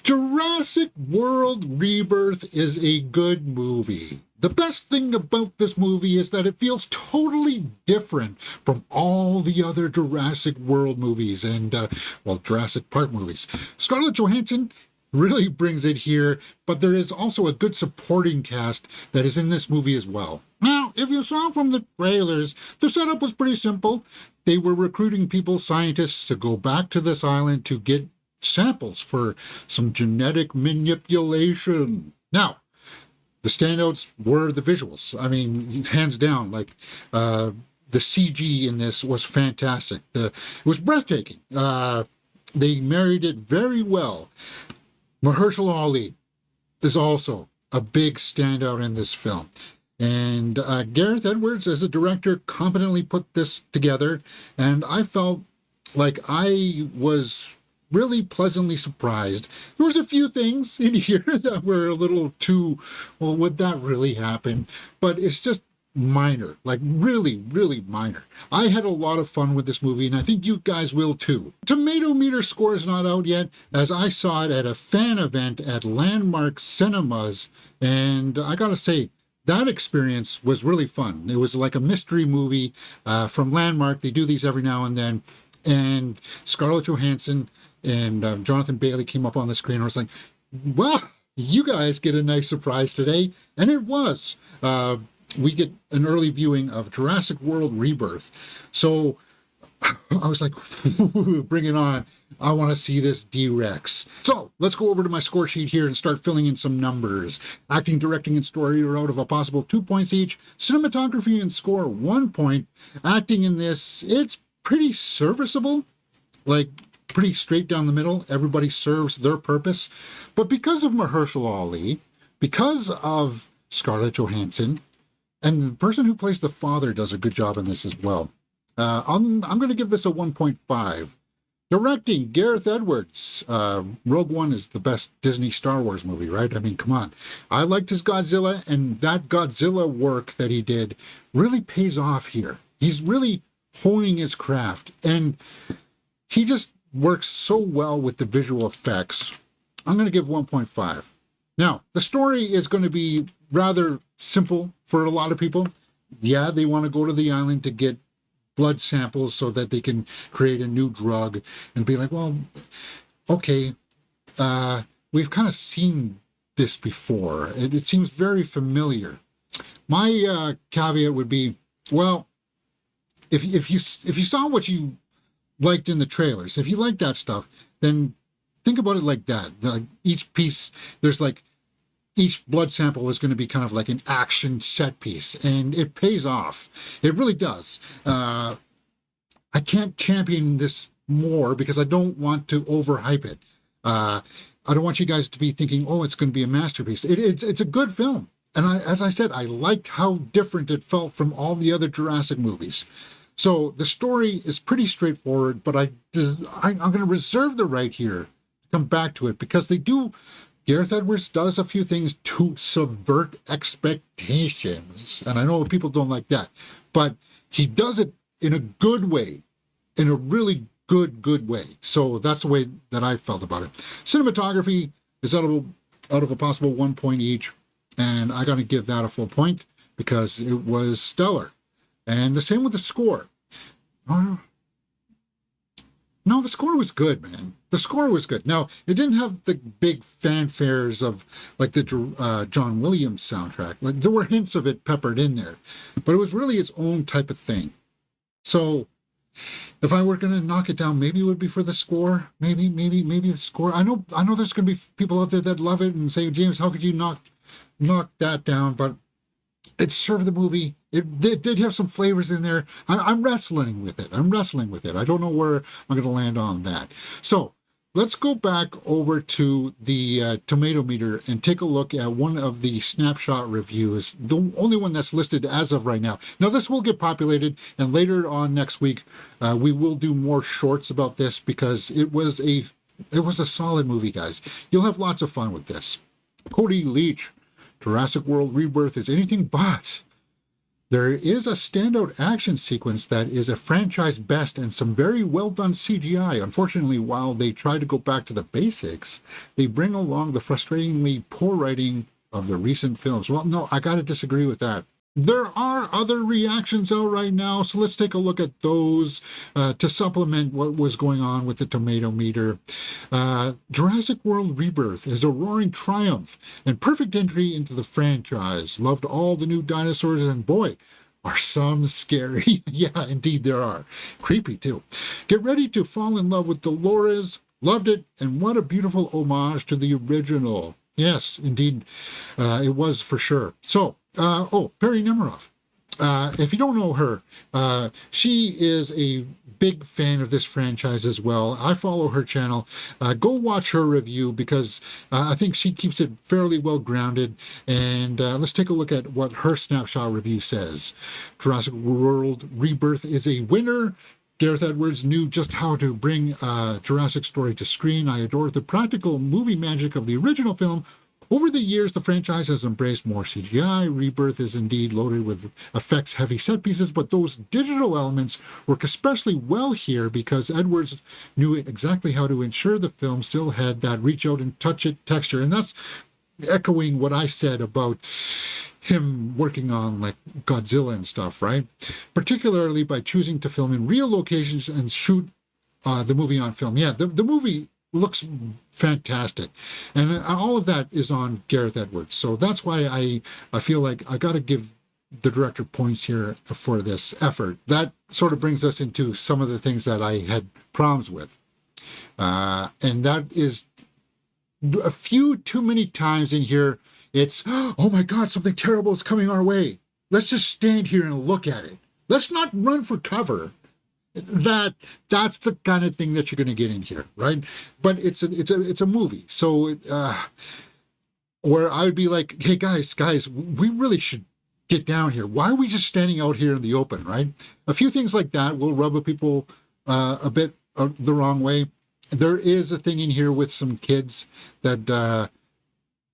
Jurassic World Rebirth is a good movie. The best thing about this movie is that it feels totally different from all the other Jurassic World movies and, Jurassic Park movies. Scarlett Johansson really brings it here, but there is also a good supporting cast that is in this movie as well. Now, if you saw from the trailers, the setup was pretty simple. They were recruiting people, scientists, to go back to this island to get samples for some genetic manipulation. Now, the standouts were the visuals. I mean, hands down, the CG in this was fantastic. It was breathtaking. They married it very well. Mahershala Ali is also a big standout in this film. And Gareth Edwards, as a director, competently put this together. And I felt like I was really pleasantly surprised. There was a few things in here that were a little too, well, would that really happen? But it's just minor, like really, really minor. I had a lot of fun with this movie, and I think you guys will too. Tomato meter score is not out yet, as I saw it at a fan event at Landmark Cinemas, and I gotta say, that experience was really fun. It was like a mystery movie from Landmark. They do these every now and then, and Scarlett Johansson and Jonathan Bailey came up on the screen. I was like, well, you guys get a nice surprise today. And it was. We get an early viewing of Jurassic World Rebirth. So I was like, bring it on. I want to see this D-Rex. So let's go over to my score sheet here and start filling in some numbers. Acting, directing, and story are out of a possible 2 points each. Cinematography and score, 1 point. Acting in this, it's pretty serviceable. Like, pretty straight down the middle. Everybody serves their purpose. But because of Mahershala Ali, because of Scarlett Johansson, and the person who plays the father does a good job in this as well, I'm going to give this a 1.5. Directing, Gareth Edwards. Rogue One is the best Disney Star Wars movie, right? I mean, come on. I liked his Godzilla, and that Godzilla work that he did really pays off here. He's really honing his craft, and he just works so well with the visual effects. I'm going to give 1.5. Now, the story is going to be rather simple for a lot of people. Yeah, they want to go to the island to get blood samples so that they can create a new drug and be like, well, okay, we've kind of seen this before. It seems very familiar. My caveat would be, well, if you saw what you liked in the trailers, if you like that stuff, then think about it like that. Like each piece, there's like each blood sample is going to be kind of like an action set piece, and it pays off. It really does. I can't champion this more because I don't want to overhype it. I don't want you guys to be thinking, oh, it's going to be a masterpiece. It's a good film. And as I said, I liked how different it felt from all the other Jurassic movies. So the story is pretty straightforward, but I'm going to reserve the right here to come back to it because Gareth Edwards does a few things to subvert expectations. And I know people don't like that, but he does it in a good way, in a really good way. So that's the way that I felt about it. Cinematography is out of a possible 1 point each, and I got to give that a full point because it was stellar. And the same with the score. No, the score was good, man. The score was good. Now, it didn't have the big fanfares of like the John Williams soundtrack. Like there were hints of it peppered in there, but it was really its own type of thing. So if I were going to knock it down, maybe it would be for the score. Maybe the score. I know there's going to be people out there that love it and say, James, how could you knock that down? But it served the movie. It did have some flavors in there. I'm wrestling with it. I don't know where I'm going to land on that. So let's go back over to the tomato meter and take a look at one of the snapshot reviews, the only one that's listed as of right now. Now, this will get populated, and later on next week, we will do more shorts about this because it was a solid movie, guys. You'll have lots of fun with this. Cody Leach, Jurassic World Rebirth is anything but There is a standout action sequence that is a franchise best and some very well done CGI. Unfortunately, while they try to go back to the basics, they bring along the frustratingly poor writing of the recent films. Well, no, I got to disagree with that. There are other reactions out right now, so let's take a look at those to supplement what was going on with the tomato meter. Jurassic World Rebirth is a roaring triumph and perfect entry into the franchise. Loved all the new dinosaurs, and boy, are some scary. Yeah, indeed there are. Creepy, too. Get ready to fall in love with Dolores. Loved it, and what a beautiful homage to the original. Yes, indeed, it was for sure. So, Perry Nemiroff. If you don't know her, she is a big fan of this franchise as well. I follow her channel. Go watch her review because I think she keeps it fairly well grounded. And let's take a look at what her snapshot review says. Jurassic World Rebirth is a winner. Gareth Edwards knew just how to bring a Jurassic story to screen. I adore the practical movie magic of the original film. Over the years, the franchise has embraced more CGI. Rebirth is indeed loaded with effects-heavy set pieces, but those digital elements work especially well here because Edwards knew exactly how to ensure the film still had that reach out and touch it texture. And that's echoing what I said about him working on like Godzilla and stuff, right? Particularly by choosing to film in real locations and shoot the movie on film. Yeah, the movie looks fantastic, and all of that is on Gareth Edwards. So that's why I feel like I got to give the director points here for this effort. That sort of brings us into some of the things that I had problems with, and that is a few too many times in here. It's, oh my God, something terrible is coming our way. Let's just stand here and look at it. Let's not run for cover. That's the kind of thing that you're going to get in here, right? But it's a movie, so where I would be like, hey guys, we really should get down here. Why are we just standing out here in the open, right? A few things like that will rub people a bit the wrong way. There is a thing in here with some kids that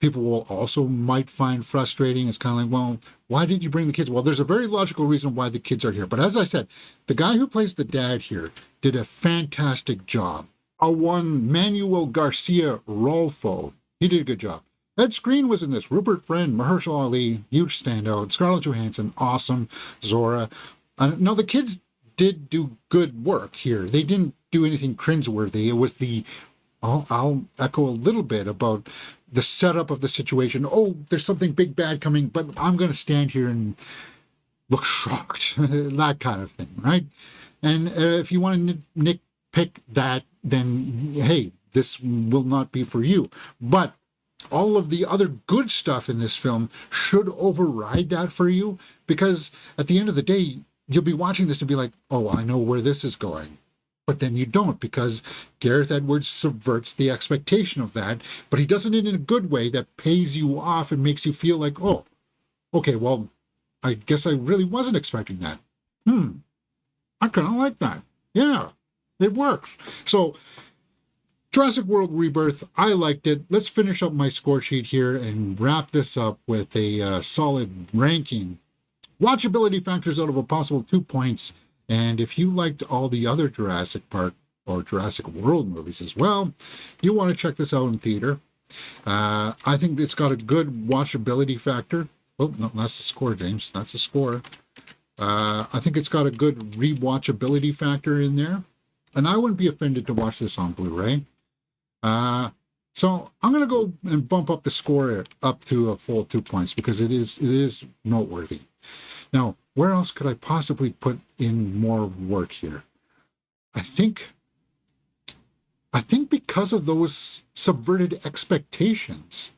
people will also might find frustrating. It's kind of like, well, why did you bring the kids? Well, there's a very logical reason why the kids are here. But as I said, the guy who plays the dad here did a fantastic job. One Manuel Garcia Rolfo, he did a good job. Ed Skrein was in this. Rupert Friend, Mahershala Ali, huge standout. Scarlett Johansson, awesome. Zora. No, the kids did do good work here. They didn't do anything cringeworthy. It was I'll echo a little bit about the setup of the situation. Oh, there's something big bad coming, but I'm going to stand here and look shocked. That kind of thing, right? And if you want to nitpick that, then hey, this will not be for you. But all of the other good stuff in this film should override that for you, because at the end of the day, you'll be watching this and be like, oh, I know where this is going. But then you don't, because Gareth Edwards subverts the expectation of that, but he does it in a good way that pays you off and makes you feel like, oh, okay, well, I guess I really wasn't expecting that. I kind of like that. Yeah, it works. So Jurassic World Rebirth, I liked it. Let's finish up my score sheet here and wrap this up with a solid ranking. Watchability factors out of a possible 2 points. And if you liked all the other Jurassic Park or Jurassic World movies as well, you want to check this out in theater. I think it's got a good watchability factor. Oh, no, that's the score, James. That's the score. I think it's got a good rewatchability factor in there. And I wouldn't be offended to watch this on Blu-ray. So I'm going to go and bump up the score up to a full 2 points because it is noteworthy. Now, where else could I possibly put in more work here? I think because of those subverted expectations.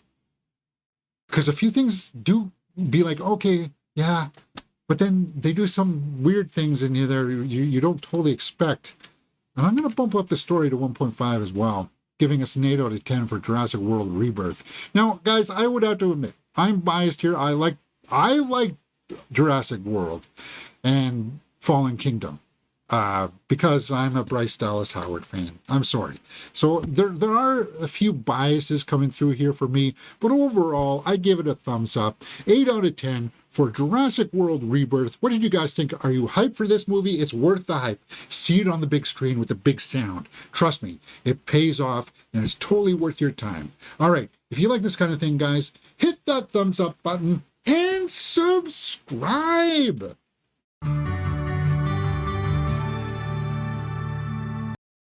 Because a few things do be like, okay, yeah, but then they do some weird things in there you don't totally expect. And I'm going to bump up the story to 1.5 as well, giving us an 8 out of 10 for Jurassic World Rebirth. Now, guys, I would have to admit, I'm biased here. I like Jurassic World and Fallen Kingdom. because I'm a Bryce Dallas Howard fan. I'm sorry. So there are a few biases coming through here for me, but overall, I give it a thumbs up. 8 out of 10 for Jurassic World Rebirth. What did you guys think? Are you hyped for this movie? It's worth the hype. See it on the big screen with the big sound. Trust me, it pays off and it's totally worth your time. All right, if you like this kind of thing, guys, hit that thumbs up button and subscribe.